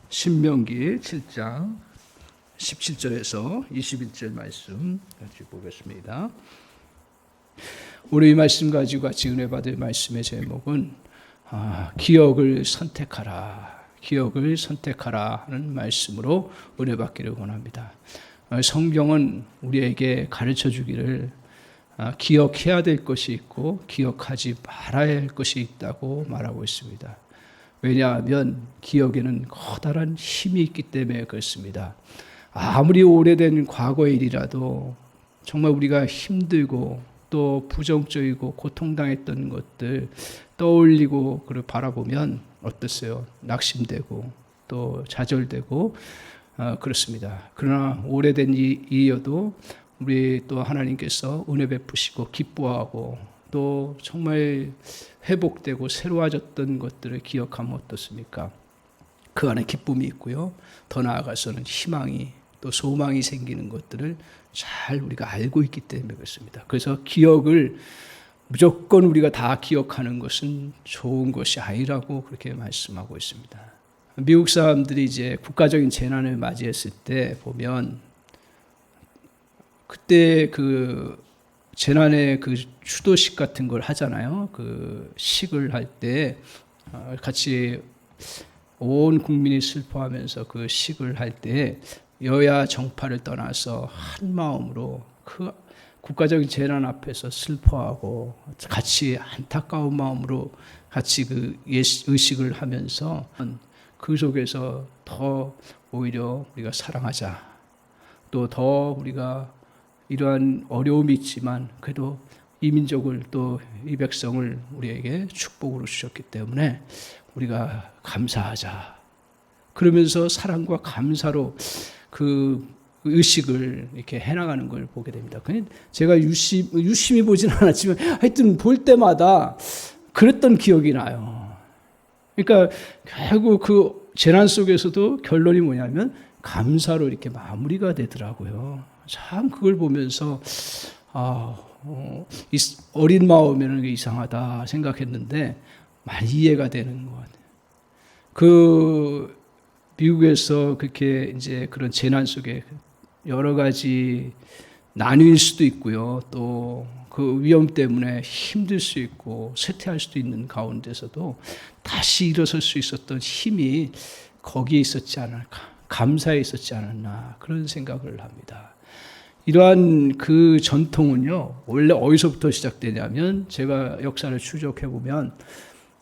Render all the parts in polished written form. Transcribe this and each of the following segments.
신명기 7장 17절에서 21절 말씀 같이 보겠습니다. 오늘 이 말씀 가지고 같이 은혜 받을 말씀의 제목은 기억을 선택하라, 기억을 선택하라 하는 말씀으로 은혜 받기를 원합니다. 성경은 우리에게 가르쳐 주기를 기억해야 될 것이 있고 기억하지 말아야 할 것이 있다고 말하고 있습니다. 왜냐하면 기억에는 커다란 힘이 있기 때문에 그렇습니다. 아무리 오래된 과거의 일이라도 정말 우리가 힘들고 또 부정적이고 고통당했던 것들 떠올리고 그걸 바라보면 어떻어요? 낙심되고 또 좌절되고 그렇습니다. 그러나 오래된 일이어도 우리 또 하나님께서 은혜 베푸시고 기뻐하고 또 정말 회복되고 새로워졌던 것들을 기억하면 어떻습니까? 그 안에 기쁨이 있고요. 더 나아가서는 희망이 또 소망이 생기는 것들을 잘 우리가 알고 있기 때문에 그렇습니다. 그래서 기억을 무조건 우리가 다 기억하는 것은 좋은 것이 아니라고 그렇게 말씀하고 있습니다. 미국 사람들이 이제 국가적인 재난을 맞이했을 때 보면 그때 그 재난의 그 추도식 같은 걸 하잖아요. 그 식을 할 때 같이 온 국민이 슬퍼하면서 그 식을 할 때 여야 정파를 떠나서 한 마음으로 그 국가적인 재난 앞에서 슬퍼하고 같이 안타까운 마음으로 같이 그 의식을 하면서 그 속에서 더 오히려 우리가 사랑하자, 또 더 우리가 이러한 어려움이 있지만 그래도 이 민족을 또 이 백성을 우리에게 축복으로 주셨기 때문에 우리가 감사하자. 그러면서 사랑과 감사로 그 의식을 이렇게 해나가는 걸 보게 됩니다. 제가 유심히 보진 않았지만 하여튼 볼 때마다 그랬던 기억이 나요. 그러니까 결국 그 재난 속에서도 결론이 뭐냐면 감사로 이렇게 마무리가 되더라고요. 참 그걸 보면서 어린 마음에는 이상하다 생각했는데 많이 이해가 되는 것 같아요. 그 미국에서 그렇게 이제 그런 재난 속에 여러 가지 나뉠 수도 있고요. 또 그 위험 때문에 힘들 수 있고 쇠퇴할 수도 있는 가운데서도 다시 일어설 수 있었던 힘이 거기에 있었지 않을까, 감사에 있었지 않았나 그런 생각을 합니다. 이러한 그 전통은요, 원래 어디서부터 시작되냐면 제가 역사를 추적해 보면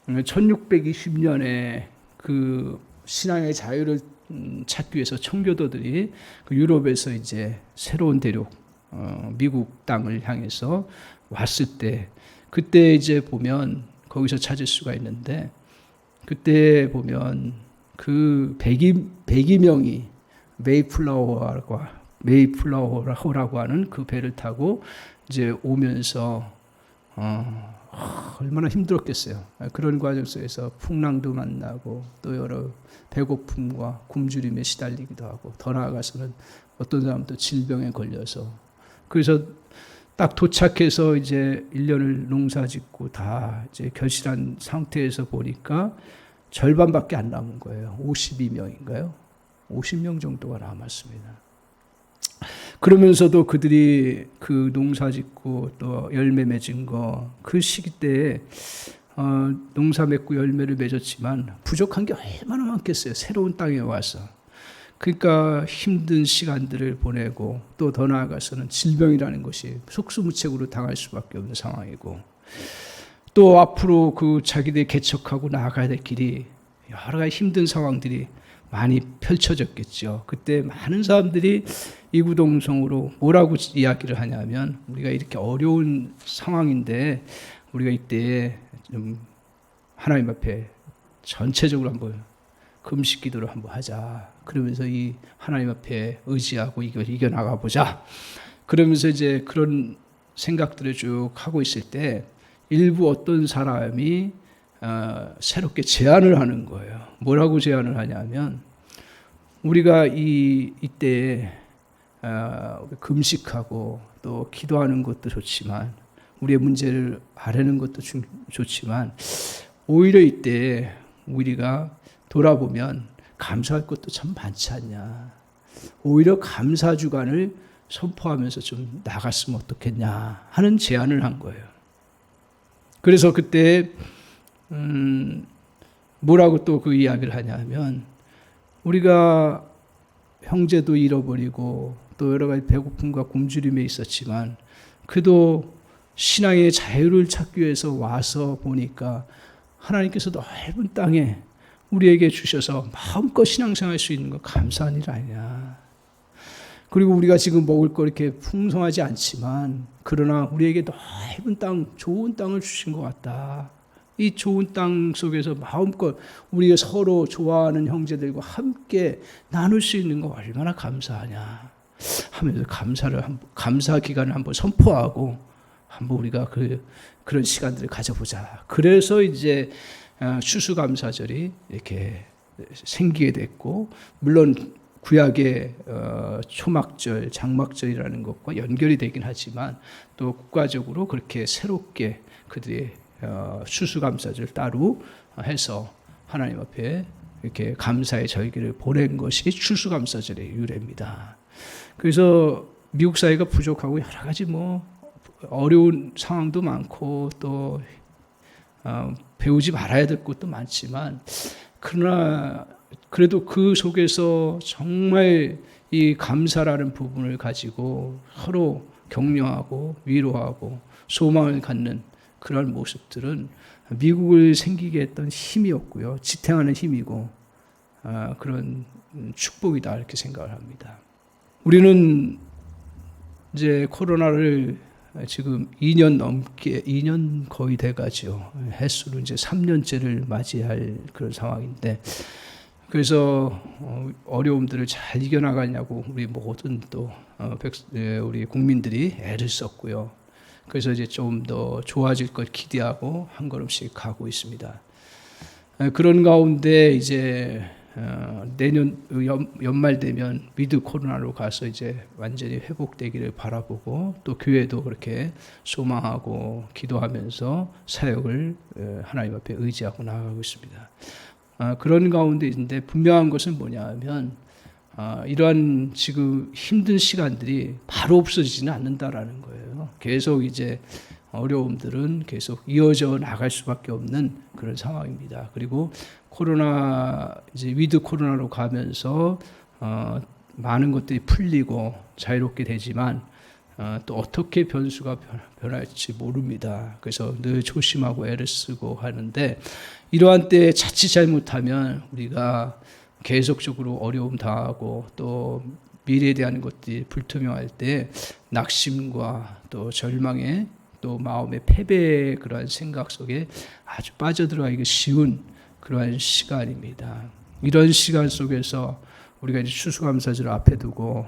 1620년에 그 신앙의 자유를 찾기 위해서 청교도들이 그 유럽에서 이제 새로운 대륙 미국 땅을 향해서 왔을 때 그때 이제 보면 거기서 찾을 수가 있는데 그때 보면 그 102명이 메이플라워라고 하는 그 배를 타고 이제 오면서 얼마나 힘들었겠어요. 그런 과정 속에서 풍랑도 만나고 또 여러 배고픔과 굶주림에 시달리기도 하고 더 나아가서는 어떤 사람도 질병에 걸려서 그래서 딱 도착해서 이제 1년을 농사짓고 다 이제 결실한 상태에서 보니까 절반밖에 안 남은 거예요. 52명인가요? 50명 정도가 남았습니다. 그러면서도 그들이 그 농사 짓고 또 열매 맺은 거 그 시기 때에 농사 맺고 열매를 맺었지만 부족한 게 얼마나 많겠어요. 새로운 땅에 와서. 그러니까 힘든 시간들을 보내고 또 더 나아가서는 질병이라는 것이 속수무책으로 당할 수밖에 없는 상황이고 또 앞으로 그 자기들이 개척하고 나아가야 될 길이 여러 가지 힘든 상황들이 많이 펼쳐졌겠죠. 그때 많은 사람들이 이구동성으로 뭐라고 이야기를 하냐면 우리가 이렇게 어려운 상황인데 우리가 이때 좀 하나님 앞에 전체적으로 한번 금식 기도를 한번 하자. 그러면서 이 하나님 앞에 의지하고 이겨나가 보자. 그러면서 이제 그런 생각들을 쭉 하고 있을 때 일부 어떤 사람이 새롭게 제안을 하는 거예요. 뭐라고 제안을 하냐면 우리가 이때에 금식하고 또 기도하는 것도 좋지만 우리의 문제를 아뢰는 것도 좋지만 오히려 이때 우리가 돌아보면 감사할 것도 참 많지 않냐. 오히려 감사 주간을 선포하면서 좀 나갔으면 어떻겠냐 하는 제안을 한 거예요. 그래서 그때 뭐라고 또 그 이야기를 하냐면, 우리가 형제도 잃어버리고 또 여러 가지 배고픔과 굶주림에 있었지만 그도 신앙의 자유를 찾기 위해서 와서 보니까 하나님께서 넓은 땅에 우리에게 주셔서 마음껏 신앙생활할 수 있는 거 감사한 일 아니냐. 그리고 우리가 지금 먹을 거 이렇게 풍성하지 않지만 그러나 우리에게 넓은 땅, 좋은 땅을 주신 것 같다. 이 좋은 땅 속에서 마음껏 우리가 서로 좋아하는 형제들과 함께 나눌 수 있는 거 얼마나 감사하냐 하면서 감사 기간을 한번 선포하고 한번 우리가 그런 시간들을 가져보자. 그래서 이제 추수감사절이 이렇게 생기게 됐고, 물론 구약의 초막절, 장막절이라는 것과 연결이 되긴 하지만 또 국가적으로 그렇게 새롭게 그들이 추수감사절 따로 해서 하나님 앞에 이렇게 감사의 절기를 보낸 것이 추수감사절의 유래입니다. 그래서 미국 사회가 부족하고 여러 가지 어려운 상황도 많고 또 배우지 말아야 될 것도 많지만, 그러나 그래도 그 속에서 정말 이 감사라는 부분을 가지고 서로 격려하고 위로하고 소망을 갖는 그런 모습들은 미국을 생기게 했던 힘이었고요. 지탱하는 힘이고 그런 축복이다 이렇게 생각을 합니다. 우리는 이제 코로나를 지금 2년 거의 돼가죠. 횟수로 이제 3년째를 맞이할 그런 상황인데, 그래서 어려움들을 잘 이겨나가냐고 우리 모든 또 우리 국민들이 애를 썼고요. 그래서 이제 좀 더 좋아질 걸 기대하고 한 걸음씩 가고 있습니다. 그런 가운데 이제 내년 연말 되면 위드 코로나로 가서 이제 완전히 회복되기를 바라보고 또 교회도 그렇게 소망하고 기도하면서 사역을 하나님 앞에 의지하고 나아가고 있습니다. 그런 가운데인데 분명한 것은 뭐냐 하면 이러한 지금 힘든 시간들이 바로 없어지지는 않는다라는 거예요. 계속 이제 어려움들은 계속 이어져 나갈 수밖에 없는 그런 상황입니다. 그리고 이제 위드 코로나로 가면서 많은 것들이 풀리고 자유롭게 되지만 또 어떻게 변수가 변할지 모릅니다. 그래서 늘 조심하고 애를 쓰고 하는데, 이러한 때에 자칫 잘못하면 우리가 계속적으로 어려움 당하고 또 미래에 대한 것들이 불투명할 때 낙심과 또 절망에 또 마음의 패배의 그러한 생각 속에 아주 빠져들어가기 쉬운 그러한 시간입니다. 이런 시간 속에서 우리가 이제 추수감사절 앞에 두고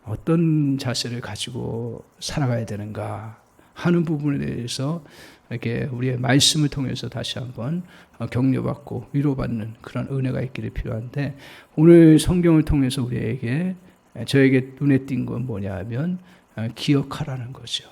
어떤 자세를 가지고 살아가야 되는가 하는 부분에 대해서 이렇게 우리의 말씀을 통해서 다시 한번 격려받고 위로받는 그런 은혜가 있기를 필요한데, 오늘 성경을 통해서 저에게 눈에 띈 건 뭐냐 하면 기억하라는 거죠.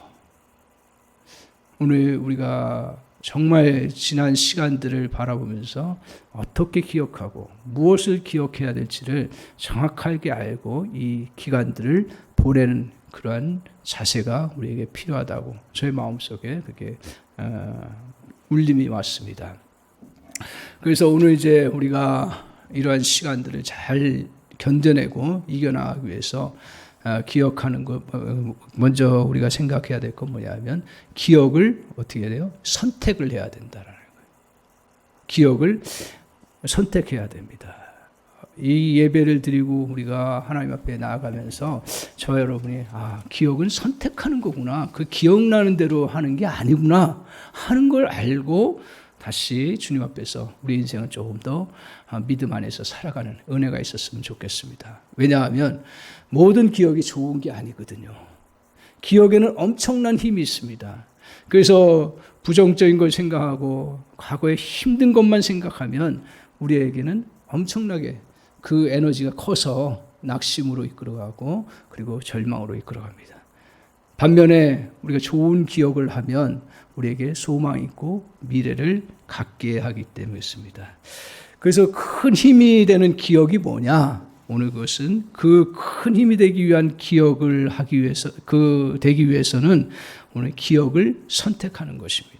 오늘 우리가 정말 지난 시간들을 바라보면서 어떻게 기억하고 무엇을 기억해야 될지를 정확하게 알고 이 기간들을 보내는 그러한 자세가 우리에게 필요하다고 저의 마음속에 그렇게 울림이 왔습니다. 그래서 오늘 이제 우리가 이러한 시간들을 잘 견뎌내고 이겨나가기 위해서 기억하는 것, 먼저 우리가 생각해야 될 건 뭐냐면 기억을 어떻게 해야 돼요? 선택을 해야 된다라는 거예요. 기억을 선택해야 됩니다. 이 예배를 드리고 우리가 하나님 앞에 나아가면서 저 여러분이 기억은 선택하는 거구나, 그 기억나는 대로 하는 게 아니구나 하는 걸 알고 다시 주님 앞에서 우리 인생은 조금 더 믿음 안에서 살아가는 은혜가 있었으면 좋겠습니다. 왜냐하면 모든 기억이 좋은 게 아니거든요. 기억에는 엄청난 힘이 있습니다. 그래서 부정적인 걸 생각하고 과거에 힘든 것만 생각하면 우리에게는 엄청나게 그 에너지가 커서 낙심으로 이끌어가고 그리고 절망으로 이끌어갑니다. 반면에 우리가 좋은 기억을 하면 우리에게 소망이 있고 미래를 갖게 하기 때문이었습니다. 그래서 큰 힘이 되는 기억이 뭐냐? 오늘 그것은 그 큰 힘이 되기 위한 기억을 하기 위해서, 되기 위해서는 오늘 기억을 선택하는 것입니다.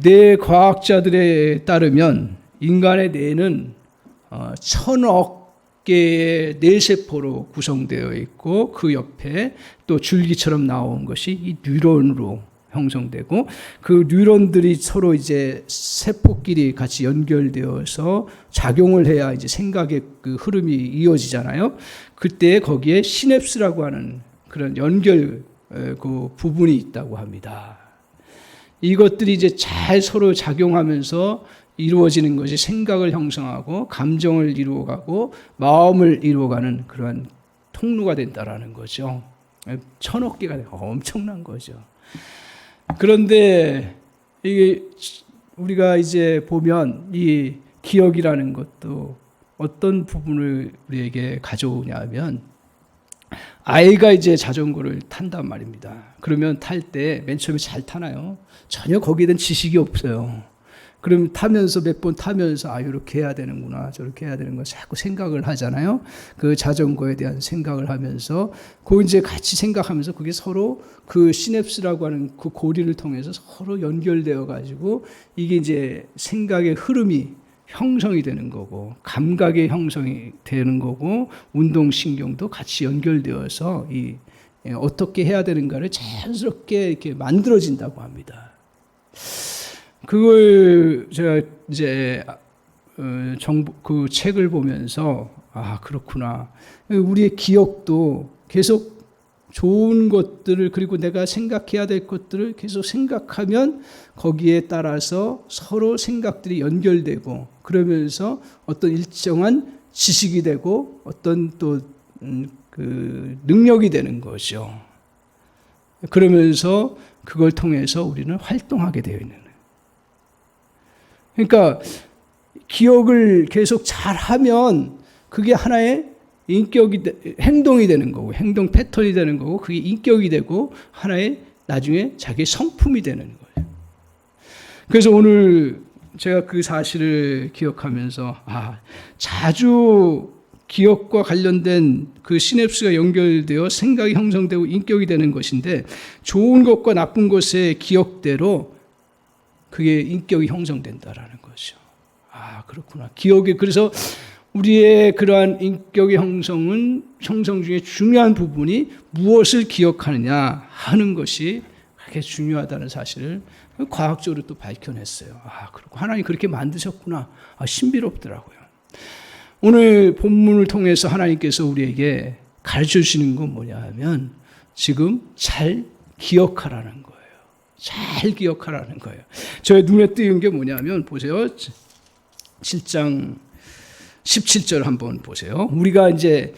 뇌 과학자들에 따르면 인간의 뇌는 1000억 개의 뇌세포로 구성되어 있고 그 옆에 또 줄기처럼 나온 것이 이 뉴런으로 형성되고 그 뉴런들이 서로 이제 세포끼리 같이 연결되어서 작용을 해야 이제 생각의 그 흐름이 이어지잖아요. 그때 거기에 시냅스라고 하는 그런 연결 그 부분이 있다고 합니다. 이것들이 이제 잘 서로 작용하면서 이루어지는 것이 생각을 형성하고 감정을 이루어가고 마음을 이루어가는 그러한 통로가 된다라는 거죠. 1000억 개가 엄청난 거죠. 그런데 이게 우리가 이제 보면 이 기억이라는 것도 어떤 부분을 우리에게 가져오냐면 아이가 이제 자전거를 탄단 말입니다. 그러면 탈 때 맨 처음에 잘 타나요? 전혀 거기에 대한 지식이 없어요. 그럼 타면서 몇 번 타면서 이렇게 해야 되는구나 저렇게 해야 되는 거 자꾸 생각을 하잖아요. 그 자전거에 대한 생각을 하면서 그 이제 같이 생각하면서 그게 서로 그 시냅스라고 하는 그 고리를 통해서 서로 연결되어 가지고 이게 이제 생각의 흐름이 형성이 되는 거고 감각의 형성이 되는 거고 운동신경도 같이 연결되어서 이 어떻게 해야 되는가를 자연스럽게 이렇게 만들어진다고 합니다. 그걸 제가 이제 그 책을 보면서 그렇구나. 우리의 기억도 계속 좋은 것들을 그리고 내가 생각해야 될 것들을 계속 생각하면 거기에 따라서 서로 생각들이 연결되고 그러면서 어떤 일정한 지식이 되고 어떤 또 그 능력이 되는 거죠. 그러면서 그걸 통해서 우리는 활동하게 되어 있는. 그러니까 기억을 계속 잘하면 그게 하나의 인격이 행동이 되는 거고 행동 패턴이 되는 거고 그게 인격이 되고 하나의 나중에 자기의 성품이 되는 거예요. 그래서 오늘 제가 그 사실을 기억하면서 자주 기억과 관련된 그 시냅스가 연결되어 생각이 형성되고 인격이 되는 것인데 좋은 것과 나쁜 것의 기억대로 그게 인격이 형성된다라는 거죠. 그렇구나. 기억이 그래서 우리의 그러한 인격의 형성 중에 중요한 부분이 무엇을 기억하느냐 하는 것이 그렇게 중요하다는 사실을 과학적으로 또 밝혀냈어요. 그렇고 하나님 그렇게 만드셨구나. 신비롭더라고요. 오늘 본문을 통해서 하나님께서 우리에게 가르쳐 주시는 건 뭐냐 하면 지금 잘 기억하라는 거예요. 잘 기억하라는 거예요. 저의 눈에 띄는 게 뭐냐면 보세요. 7장 17절 한번 보세요. 우리가 이제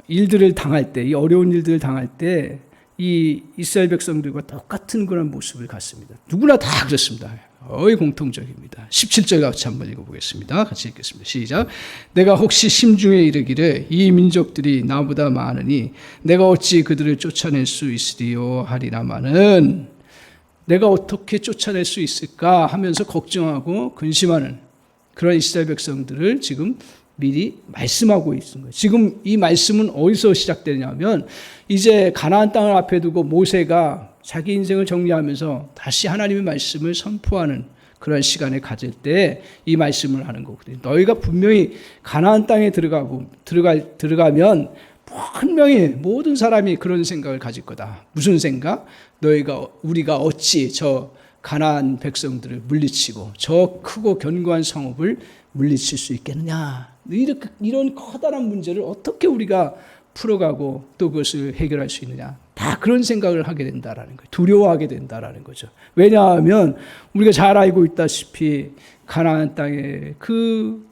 일들을 당할 때, 이 어려운 일들을 당할 때 이 이스라엘 백성들과 똑같은 그런 모습을 갖습니다. 누구나 다 그렇습니다. 거의 공통적입니다. 17절 같이 한번 읽어보겠습니다. 같이 읽겠습니다. 시작. 내가 혹시 심중에 이르기를 이 민족들이 나보다 많으니 내가 어찌 그들을 쫓아낼 수 있으리요 하리라마는 내가 어떻게 쫓아낼 수 있을까 하면서 걱정하고 근심하는 그런 이스라엘 백성들을 지금 미리 말씀하고 있는 거예요. 지금 이 말씀은 어디서 시작되냐면 이제 가나안 땅을 앞에 두고 모세가 자기 인생을 정리하면서 다시 하나님의 말씀을 선포하는 그런 시간을 가질 때 이 말씀을 하는 거거든요. 너희가 분명히 가나안 땅에 들어가면 분명히 모든 사람이 그런 생각을 가질 거다. 무슨 생각? 우리가 어찌 저 가나안 백성들을 물리치고 저 크고 견고한 성읍을 물리칠 수 있겠느냐. 이런 커다란 문제를 어떻게 우리가 풀어가고 또 그것을 해결할 수 있느냐. 다 그런 생각을 하게 된다라는 거예요. 두려워하게 된다라는 거죠. 왜냐하면 우리가 잘 알고 있다시피 가나안 땅의 그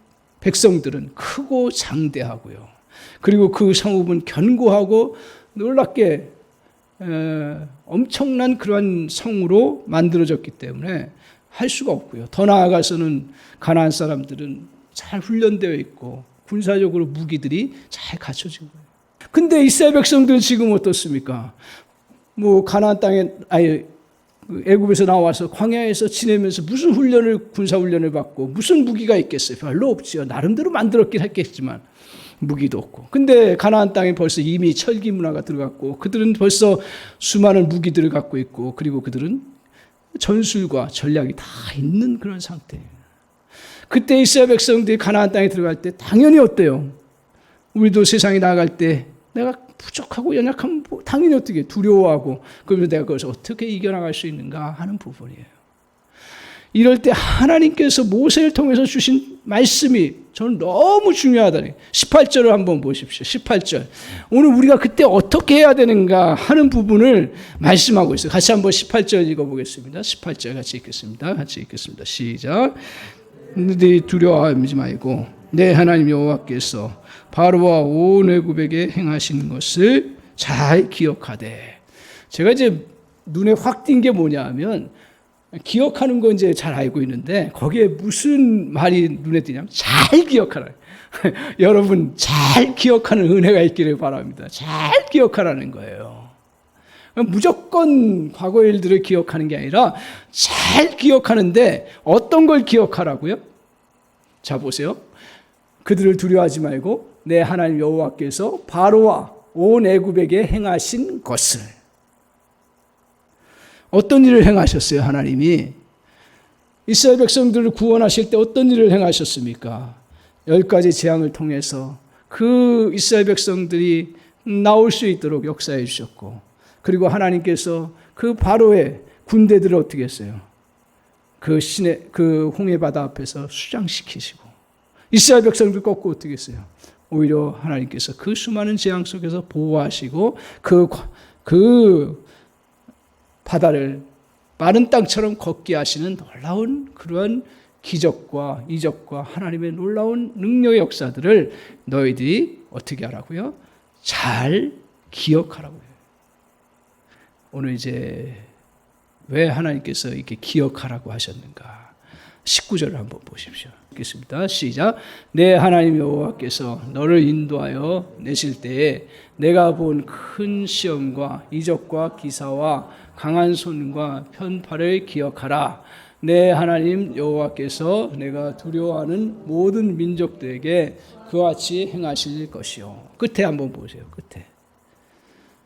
백성들은 크고 장대하고요. 그리고 그 성읍은 견고하고 놀랍게 엄청난 그러한 성으로 만들어졌기 때문에 할 수가 없고요. 더 나아가서는 가나안 사람들은 잘 훈련되어 있고 군사적으로 무기들이 잘 갖춰진 거예요. 근데 이스라엘 백성들은 지금 어떻습니까? 가나안 땅에 애굽에서 나와서 광야에서 지내면서 무슨 군사 훈련을 받고 무슨 무기가 있겠어요? 별로 없지요. 나름대로 만들었긴 했겠지만 무기도 없고. 근데 가나안 땅에 벌써 이미 철기 문화가 들어갔고 그들은 벌써 수많은 무기들을 갖고 있고 그리고 그들은 전술과 전략이 다 있는 그런 상태예요. 그때 이스라엘 백성들이 가나안 땅에 들어갈 때 당연히 어때요? 우리도 세상에 나갈 때 내가 부족하고 연약하면 당연히 어떻게 두려워하고 그러면 내가 그것을 어떻게 이겨나갈 수 있는가 하는 부분이에요. 이럴 때 하나님께서 모세를 통해서 주신 말씀이 저는 너무 중요하다. 18절을 한번 보십시오. 18절. 오늘 우리가 그때 어떻게 해야 되는가 하는 부분을 말씀하고 있어요. 같이 한번 18절 읽어보겠습니다. 18절 같이 읽겠습니다. 같이 읽겠습니다. 시작. 너희 두려워하지 말고 내 하나님 여호와께서 바로와 온 애굽에게 행하신 것을 잘 기억하되. 제가 이제 눈에 확 띈 게 뭐냐 하면 기억하는 건 이제 잘 알고 있는데 거기에 무슨 말이 눈에 띄냐면 잘 기억하라. 여러분 잘 기억하는 은혜가 있기를 바랍니다. 잘 기억하라는 거예요. 무조건 과거의 일들을 기억하는 게 아니라 잘 기억하는데 어떤 걸 기억하라고요? 자 보세요. 그들을 두려워하지 말고 내 하나님 여호와께서 바로와 온 애굽에게 행하신 것을. 어떤 일을 행하셨어요? 하나님이 이스라엘 백성들을 구원하실 때 어떤 일을 행하셨습니까? 10가지 재앙을 통해서 그 이스라엘 백성들이 나올 수 있도록 역사해 주셨고 그리고 하나님께서 그 바로의 군대들을 어떻게 했어요? 그 홍해 바다 앞에서 수장시키시고 이스라엘 백성들 꺾고 어떻게 했어요? 오히려 하나님께서 그 수많은 재앙 속에서 보호하시고 그 바다를 마른 땅처럼 걷게 하시는 놀라운 그러한 기적과 이적과 하나님의 놀라운 능력의 역사들을 너희들이 어떻게 하라고요? 잘 기억하라고요. 오늘 이제 왜 하나님께서 이렇게 기억하라고 하셨는가? 19절을 한번 보십시오. 읽겠습니다. 시작. 내 하나님 여호와께서 너를 인도하여 내실 때에 내가 본 큰 시험과 이적과 기사와 강한 손과 편팔을 기억하라. 내 하나님 여호와께서 내가 두려워하는 모든 민족들에게 그와 같이 행하실 것이요. 끝에 한번 보세요. 끝에.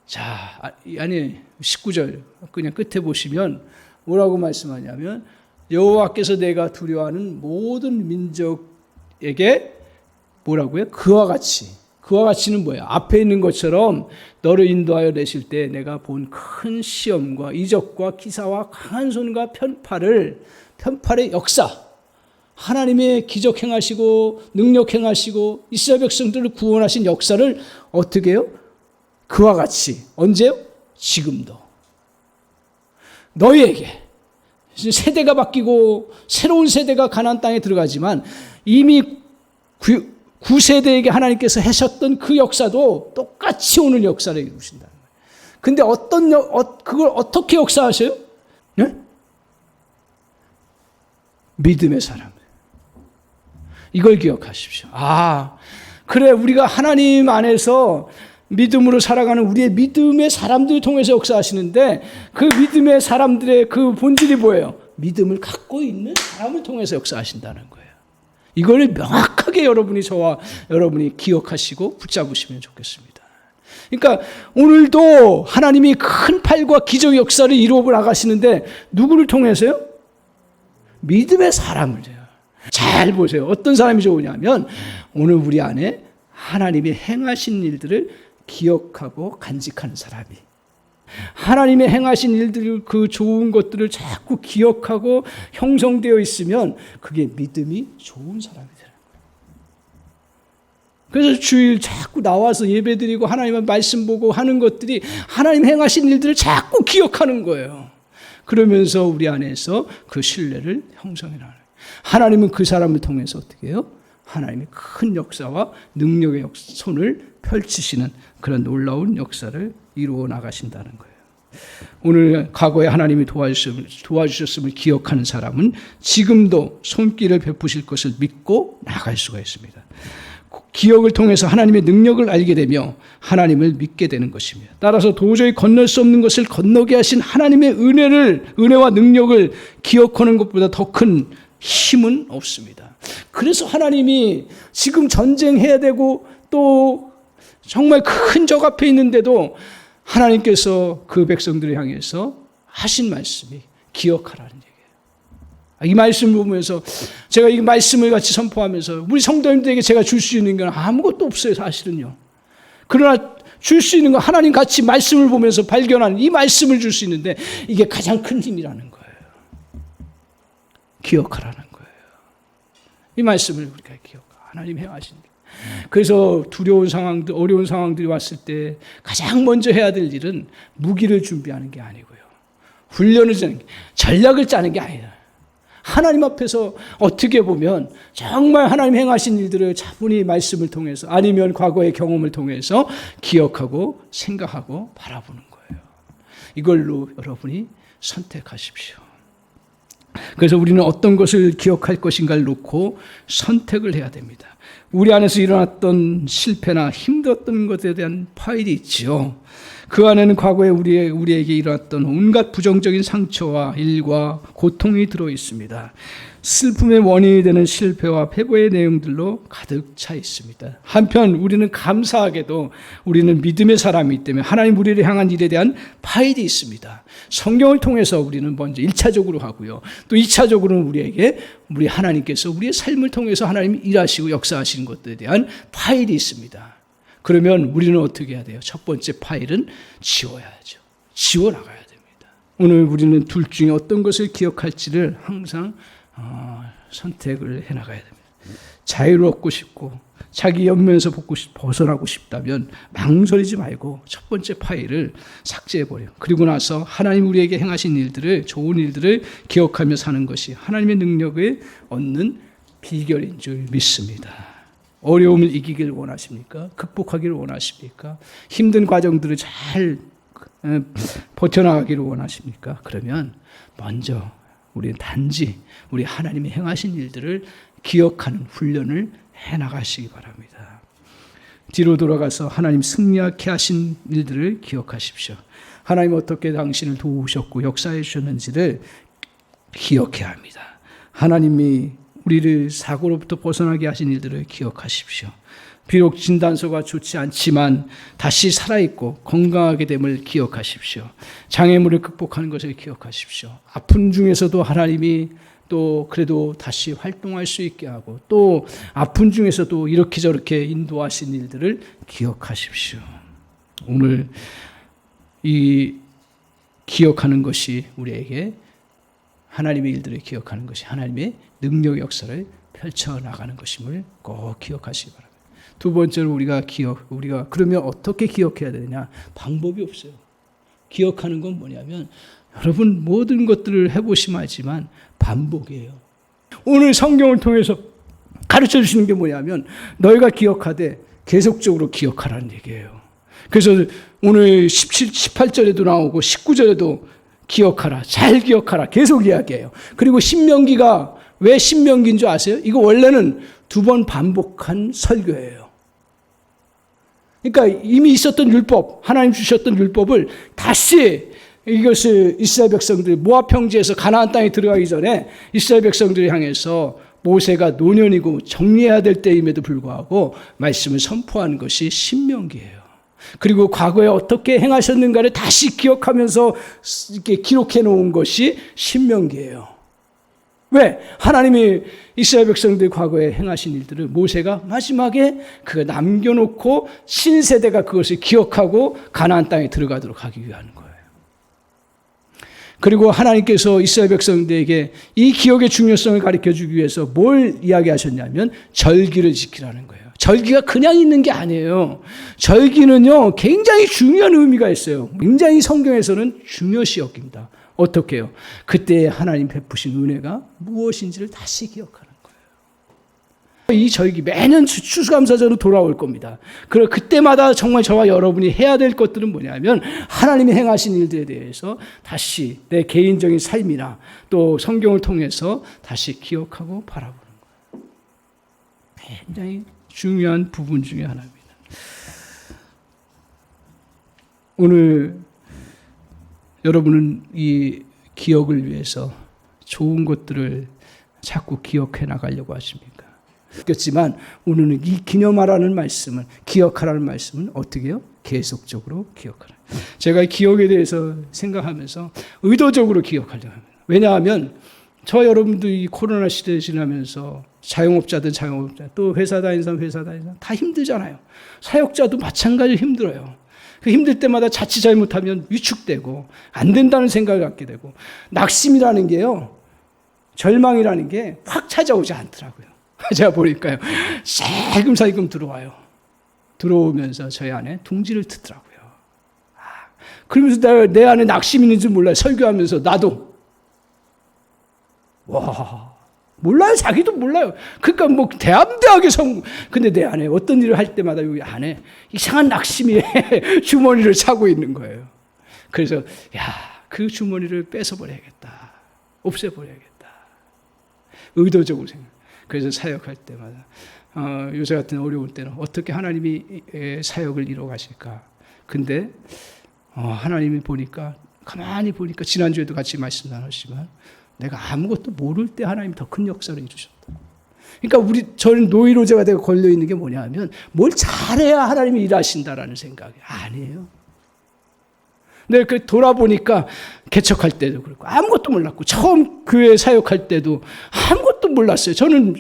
자, 아니 19절 그냥 끝에 보시면 뭐라고 말씀하냐면 여호와께서 내가 두려워하는 모든 민족에게 뭐라고요? 그와 같이. 그와 같이는 뭐예요? 앞에 있는 것처럼 너를 인도하여 내실 때 내가 본 큰 시험과 이적과 기사와 강한 손과 편팔의 역사, 하나님의 기적 행하시고 능력 행하시고 이스라엘 백성들을 구원하신 역사를 어떻게 해요? 그와 같이. 언제요? 지금도. 너희에게. 세대가 바뀌고 새로운 세대가 가나안 땅에 들어가지만 이미 9세대에게 하나님께서 하셨던 그 역사도 똑같이 오늘 역사를 이루신다는 거예요. 근데 그걸 어떻게 역사하셔요? 네? 믿음의 사람. 이걸 기억하십시오. 그래, 우리가 하나님 안에서 믿음으로 살아가는 우리의 믿음의 사람들을 통해서 역사하시는데 그 믿음의 사람들의 그 본질이 뭐예요? 믿음을 갖고 있는 사람을 통해서 역사하신다는 거예요. 이걸 명확하게 저와 여러분이 기억하시고 붙잡으시면 좋겠습니다. 그러니까 오늘도 하나님이 큰 팔과 기적 역사를 이루어 나가시는데 누구를 통해서요? 믿음의 사람을요. 잘 보세요. 어떤 사람이 좋으냐면 오늘 우리 안에 하나님이 행하신 일들을 기억하고 간직하는 사람이, 하나님의 행하신 일들, 그 좋은 것들을 자꾸 기억하고 형성되어 있으면 그게 믿음이 좋은 사람이 되는 거예요. 그래서 주일 자꾸 나와서 예배드리고 하나님의 말씀 보고 하는 것들이 하나님 행하신 일들을 자꾸 기억하는 거예요. 그러면서 우리 안에서 그 신뢰를 형성해 나가는 거예요. 하나님은 그 사람을 통해서 어떻게 해요? 하나님의 큰 역사와 능력의 손을 펼치시는 그런 놀라운 역사를 이루어 나가신다는 거예요. 오늘 과거에 하나님이 도와주셨음을 기억하는 사람은 지금도 손길을 베푸실 것을 믿고 나갈 수가 있습니다. 기억을 통해서 하나님의 능력을 알게 되며 하나님을 믿게 되는 것입니다. 따라서 도저히 건널 수 없는 것을 건너게 하신 하나님의 은혜와 능력을 기억하는 것보다 더 큰 힘은 없습니다. 그래서 하나님이 지금 전쟁해야 되고 또 정말 큰 적 앞에 있는데도 하나님께서 그 백성들을 향해서 하신 말씀이 기억하라는 얘기예요. 이 말씀을 보면서 제가 이 말씀을 같이 선포하면서 우리 성도님들에게 제가 줄 수 있는 건 아무것도 없어요, 사실은요. 그러나 줄 수 있는 건 하나님 같이 말씀을 보면서 발견하는 이 말씀을 줄 수 있는데 이게 가장 큰 힘이라는 거예요. 기억하라는 거예요. 이 말씀을 우리가 하나님 행하신 일. 그래서 두려운 상황들, 어려운 상황들이 왔을 때 가장 먼저 해야 될 일은 무기를 준비하는 게 아니고요. 훈련을 짜는 게, 전략을 짜는 게 아니라 하나님 앞에서 어떻게 보면 정말 하나님 행하신 일들을 차분히 말씀을 통해서 아니면 과거의 경험을 통해서 기억하고 생각하고 바라보는 거예요. 이걸로 여러분이 선택하십시오. 그래서 우리는 어떤 것을 기억할 것인가를 놓고 선택을 해야 됩니다. 우리 안에서 일어났던 실패나 힘들었던 것에 대한 파일이 있죠. 그 안에는 과거에 우리에게 일어났던 온갖 부정적인 상처와 일과 고통이 들어 있습니다. 슬픔의 원인이 되는 실패와 패배의 내용들로 가득 차 있습니다. 한편 우리는 감사하게도 우리는 믿음의 사람이기 때문에 하나님 우리를 향한 일에 대한 파일이 있습니다. 성경을 통해서 우리는 먼저 1차적으로 하고요. 또 2차적으로는 우리 하나님께서 우리의 삶을 통해서 하나님이 일하시고 역사하시는 것들에 대한 파일이 있습니다. 그러면 우리는 어떻게 해야 돼요? 첫 번째 파일은 지워야죠. 지워나가야 됩니다. 오늘 우리는 둘 중에 어떤 것을 기억할지를 항상 선택을 해나가야 됩니다. 자유롭고 싶고 자기 연면에서 벗어나고 싶다면 망설이지 말고 첫 번째 파일을 삭제해버려요. 그리고 나서 하나님 우리에게 행하신 일들을, 좋은 일들을 기억하며 사는 것이 하나님의 능력을 얻는 비결인 줄 믿습니다. 어려움을 이기기를 원하십니까? 극복하기를 원하십니까? 힘든 과정들을 잘 버텨나가기를 원하십니까? 그러면 먼저 우리는 단지 우리 하나님이 행하신 일들을 기억하는 훈련을 해나가시기 바랍니다. 뒤로 돌아가서 하나님 승리하게 하신 일들을 기억하십시오. 하나님 어떻게 당신을 도우셨고 역사해 주셨는지를 기억해야 합니다. 하나님이 우리를 사고로부터 벗어나게 하신 일들을 기억하십시오. 비록 진단서가 좋지 않지만 다시 살아있고 건강하게 됨을 기억하십시오. 장애물을 극복하는 것을 기억하십시오. 아픈 중에서도 하나님이 또 그래도 다시 활동할 수 있게 하고 또 아픈 중에서도 이렇게 저렇게 인도하신 일들을 기억하십시오. 오늘 이 기억하는 것이 우리에게 하나님의 일들을 기억하는 것이 하나님의 능력 역사를 펼쳐나가는 것임을 꼭 기억하시기 바랍니다. 두 번째로 우리가 그러면 어떻게 기억해야 되느냐? 방법이 없어요. 기억하는 건 뭐냐면 여러분 모든 것들을 해보시면 알지만 반복이에요. 오늘 성경을 통해서 가르쳐 주시는 게 뭐냐면 너희가 기억하되 계속적으로 기억하라는 얘기예요. 그래서 오늘 18절에도 나오고 19절에도 기억하라, 잘 기억하라 계속 이야기해요. 그리고 신명기가 왜 신명기인 줄 아세요? 이거 원래는 2번 반복한 설교예요. 그러니까 이미 있었던 율법, 하나님 주셨던 율법을 다시 이것을 이스라엘 백성들 모압 평지에서 가나안 땅에 들어가기 전에 이스라엘 백성들을 향해서 모세가 노년이고 정리해야 될 때임에도 불구하고 말씀을 선포하는 것이 신명기예요. 그리고 과거에 어떻게 행하셨는가를 다시 기억하면서 이렇게 기록해 놓은 것이 신명기예요. 왜? 하나님이 이스라엘 백성들 과거에 행하신 일들을 모세가 마지막에 그 남겨놓고 신세대가 그것을 기억하고 가나안 땅에 들어가도록 하기 위한 거예요. 그리고 하나님께서 이스라엘 백성들에게 이 기억의 중요성을 가르쳐주기 위해서 뭘 이야기하셨냐면 절기를 지키라는 거예요. 절기가 그냥 있는 게 아니에요. 절기는요 굉장히 중요한 의미가 있어요. 굉장히 성경에서는 중요시 여깁니다. 어떻게 해요? 그때 하나님 베푸신 은혜가 무엇인지를 다시 기억하는 거예요. 이 절기 매년 추수감사절로 돌아올 겁니다. 그리고 그때마다 정말 저와 여러분이 해야 될 것들은 뭐냐면 하나님이 행하신 일들에 대해서 다시 내 개인적인 삶이나 또 성경을 통해서 다시 기억하고 바라보는 거예요. 굉장히 중요한 부분 중에 하나입니다. 오늘 여러분은 이 기억을 위해서 좋은 것들을 자꾸 기억해 나가려고 하십니까? 그렇지만 오늘은 이 기념하라는 말씀은, 기억하라는 말씀은 어떻게 해요? 계속적으로 기억하라. 제가 기억에 대해서 생각하면서 의도적으로 기억하려고 합니다. 왜냐하면 저 여러분도 이 코로나 시대 지나면서 자영업자든 자영업자, 또 회사 다니는 사람 다 힘들잖아요. 사역자도 마찬가지로 힘들어요. 그 힘들 때마다 자칫 잘못하면 위축되고 안 된다는 생각을 갖게 되고, 낙심이라는 게요, 절망이라는 게 확 찾아오지 않더라고요. 제가 보니까요, 살금살금 들어와요. 들어오면서 저희 안에 둥지를 트더라고요. 그러면서 내 안에 낙심이 있는 줄 몰라요. 설교하면서 나도. 와, 몰라요. 자기도 몰라요. 그러니까 뭐 대함대하게 근데 내 안에 어떤 일을 할 때마다 여기 안에 이상한 낙심이 주머니를 차고 있는 거예요. 그래서 그 주머니를 뺏어버려야겠다. 없애버려야겠다. 의도적으로 생각. 그래서 사역할 때마다 요새 같은 어려울 때는 어떻게 하나님이 사역을 이루어 가실까. 근데 하나님이 보니까, 가만히 보니까, 지난주에도 같이 말씀 나눴지만 내가 아무것도 모를 때 하나님이 더 큰 역사를 이루셨다. 그러니까 저는 노이로제가 되고 걸려있는 게 뭐냐면, 뭘 잘해야 하나님이 일하신다라는 생각이 아니에요. 근데 그 돌아보니까 개척할 때도 그렇고 아무것도 몰랐고, 처음 교회 사역할 때도 아무것도 몰랐어요. 저는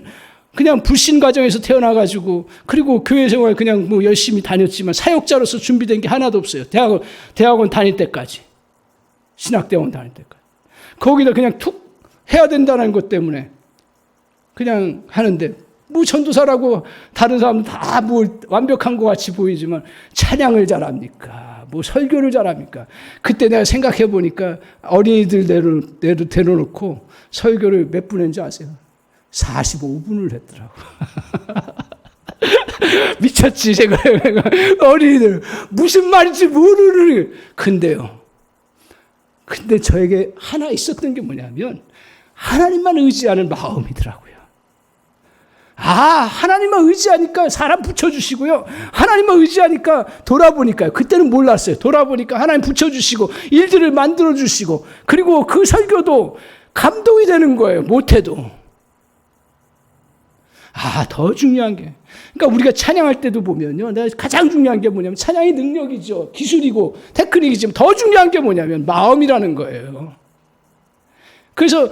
그냥 불신 가정에서 태어나가지고, 그리고 교회 생활 그냥 뭐 열심히 다녔지만 사역자로서 준비된 게 하나도 없어요. 대학원 다닐 때까지, 신학대학원 다닐 때까지. 거기다 그냥 툭 해야 된다는 것 때문에 그냥 하는데, 뭐 전도사라고 다른 사람은 다 뭐 완벽한 것 같이 보이지만 찬양을 잘합니까? 뭐 설교를 잘합니까? 그때 내가 생각해 보니까 어린이들 데려놓고 설교를 몇 분 했는지 아세요? 45분을 했더라고. 미쳤지, 제가. 어린이들 무슨 말인지 모르는. 근데 저에게 하나 있었던 게 뭐냐면, 하나님만 의지하는 마음이더라고요. 하나님만 의지하니까 사람 붙여주시고요. 하나님만 의지하니까 돌아보니까요. 그때는 몰랐어요. 돌아보니까 하나님 붙여주시고 일들을 만들어주시고, 그리고 그 설교도 감동이 되는 거예요. 못해도. 더 중요한 게, 그러니까 우리가 찬양할 때도 보면요, 가장 중요한 게 뭐냐면 찬양의 능력이죠. 기술이고 테크닉이지만 더 중요한 게 뭐냐면 마음이라는 거예요. 그래서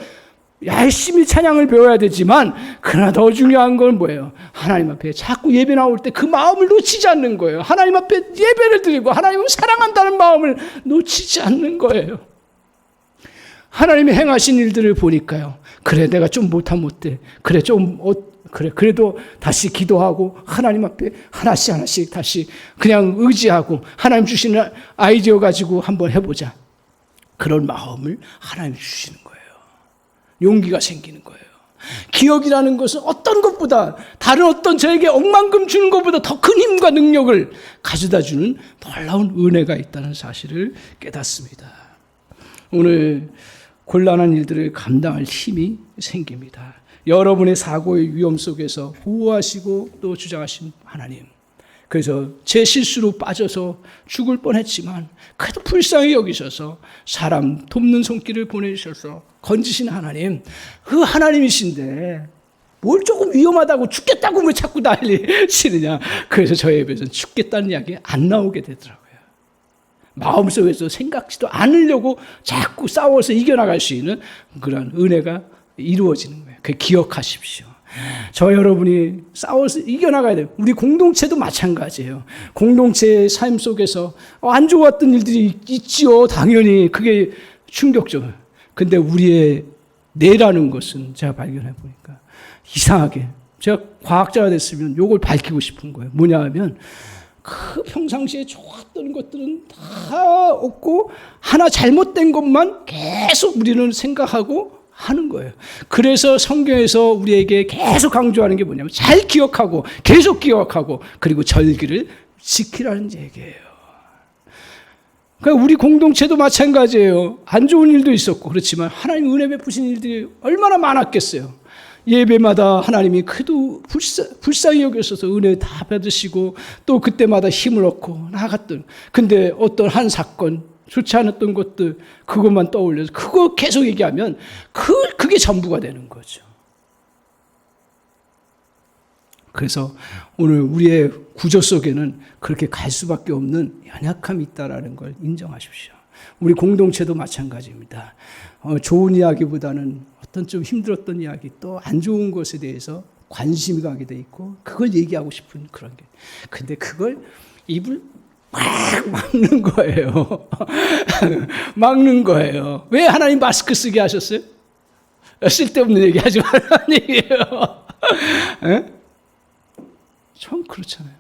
열심히 찬양을 배워야 되지만, 그러나 더 중요한 건 뭐예요? 하나님 앞에 자꾸 예배 나올 때 그 마음을 놓치지 않는 거예요. 하나님 앞에 예배를 드리고 하나님을 사랑한다는 마음을 놓치지 않는 거예요. 하나님이 행하신 일들을 보니까요, 그래 내가 좀 못해. 그래도 다시 기도하고 하나님 앞에 하나씩 다시 그냥 의지하고 하나님 주시는 아이디어 가지고 한번 해보자. 그런 마음을 하나님이 주시는 거예요. 용기가 생기는 거예요. 기억이라는 것은 어떤 것보다, 다른 어떤 저에게 억만금 주는 것보다 더 큰 힘과 능력을 가져다 주는 놀라운 은혜가 있다는 사실을 깨닫습니다. 오늘 곤란한 일들을 감당할 힘이 생깁니다. 여러분의 사고의 위험 속에서 보호하시고 또 주장하신 하나님. 그래서 제 실수로 빠져서 죽을 뻔했지만 그래도 불쌍히 여기셔서 사람 돕는 손길을 보내주셔서 건지신 하나님, 그 하나님이신데 뭘 조금 위험하다고 죽겠다고 왜 자꾸 난리치느냐. 그래서 저의 입에서는 죽겠다는 이야기 안 나오게 되더라고요. 마음속에서 생각지도 않으려고 자꾸 싸워서 이겨나갈 수 있는 그런 은혜가 이루어지는 거예요. 그 기억하십시오. 저 여러분이 싸워서 이겨나가야 돼요. 우리 공동체도 마찬가지예요. 공동체의 삶 속에서 안 좋았던 일들이 있지요. 당연히 그게 충격적이에요. 근데 우리의 뇌라는 것은 제가 발견해 보니까 이상하게, 제가 과학자가 됐으면 이걸 밝히고 싶은 거예요. 뭐냐 하면, 그 평상시에 좋았던 것들은 다 없고 하나 잘못된 것만 계속 우리는 생각하고 하는 거예요. 그래서 성경에서 우리에게 계속 강조하는 게 뭐냐면, 잘 기억하고 계속 기억하고 그리고 절기를 지키라는 얘기예요. 그러니까 우리 공동체도 마찬가지예요. 안 좋은 일도 있었고 그렇지만 하나님 은혜 베푸신 일들이 얼마나 많았겠어요. 예배마다 하나님이 그도 불쌍히 여겨서서 은혜 다 받으시고 또 그때마다 힘을 얻고 나아갔던, 근데 어떤 한 사건, 좋지 않았던 것들 그것만 떠올려서 그거 계속 얘기하면 그게 전부가 되는 거죠. 그래서 오늘 우리의 구조 속에는 그렇게 갈 수밖에 없는 연약함이 있다는 걸 인정하십시오. 우리 공동체도 마찬가지입니다. 좋은 이야기보다는 어떤 좀 힘들었던 이야기, 또 안 좋은 것에 대해서 관심이 가게 돼 있고 그걸 얘기하고 싶은 그런 게, 근데 그걸 입을 막 막는 거예요. 막는 거예요. 왜 하나님 마스크 쓰게 하셨어요? 쓸데없는 얘기 하지 말라는 얘기예요. 참 그렇잖아요.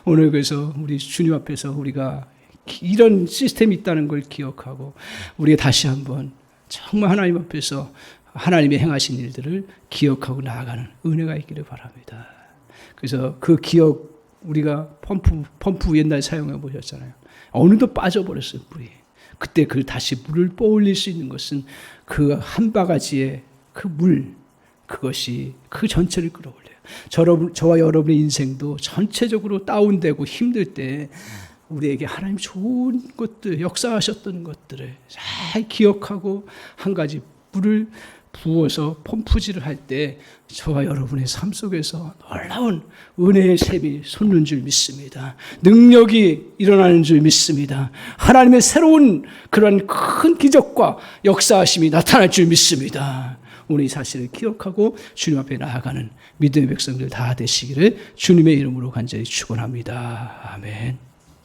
오늘 그래서 우리 주님 앞에서 우리가 이런 시스템이 있다는 걸 기억하고 우리가 다시 한번 정말 하나님 앞에서 하나님의 행하신 일들을 기억하고 나아가는 은혜가 있기를 바랍니다. 그래서 그 기억, 우리가 펌프 옛날에 사용해 보셨잖아요. 어느덧 빠져버렸어요, 물이. 그때 그 다시 물을 떠올릴 수 있는 것은 그 한 바가지의 그 물, 그것이 그 전체를 끌어올려요. 저와 여러분의 인생도 전체적으로 다운되고 힘들 때 우리에게 하나님 좋은 것들, 역사하셨던 것들을 잘 기억하고 한 가지 물을 부어서 펌프질을 할 때 저와 여러분의 삶 속에서 놀라운 은혜의 샘이 솟는 줄 믿습니다. 능력이 일어나는 줄 믿습니다. 하나님의 새로운 그런 큰 기적과 역사하심이 나타날 줄 믿습니다. 우리 사실을 기억하고 주님 앞에 나아가는 믿음의 백성들 다 되시기를 주님의 이름으로 간절히 축원합니다. 아멘.